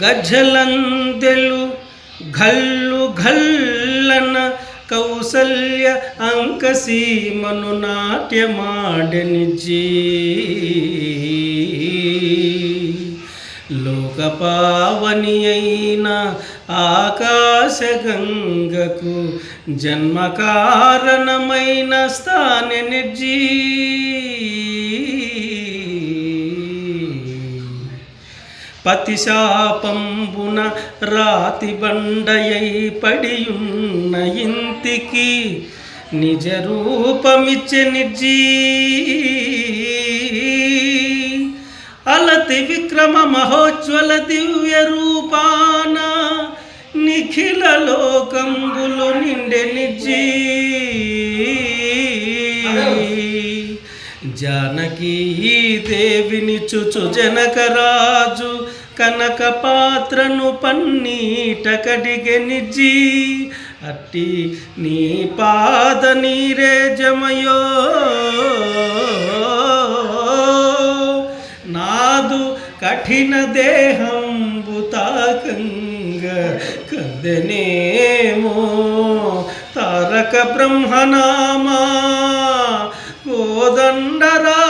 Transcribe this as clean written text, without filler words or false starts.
గజ్జలందెలు ఘల్లు ఘల్లన కౌసల్య అంకసీమను నాట్యమాడనిజీ లోకపావని అయిన ఆకాశగంగకు జన్మకారణమైన స్థాననిజీ పతిశాపంబున రాతి బండయై పడియున్న ఇంతికి నిజ రూపమిచ్చెనిజీ అలతి విక్రమ మహోజ్వల దివ్య రూపాన నిఖిల లోకంబులు నిండెనిజీ జానకీ దేవిని చుచు జనకరాజు కనక పాత్రను పన్నీట కడిగెనిజీ అట్టి నీ పాద నీరేజమయో నాదు కఠిన దేహంబు తాకంగ కదనేమో తారక బ్రహ్మనామా కోదండరా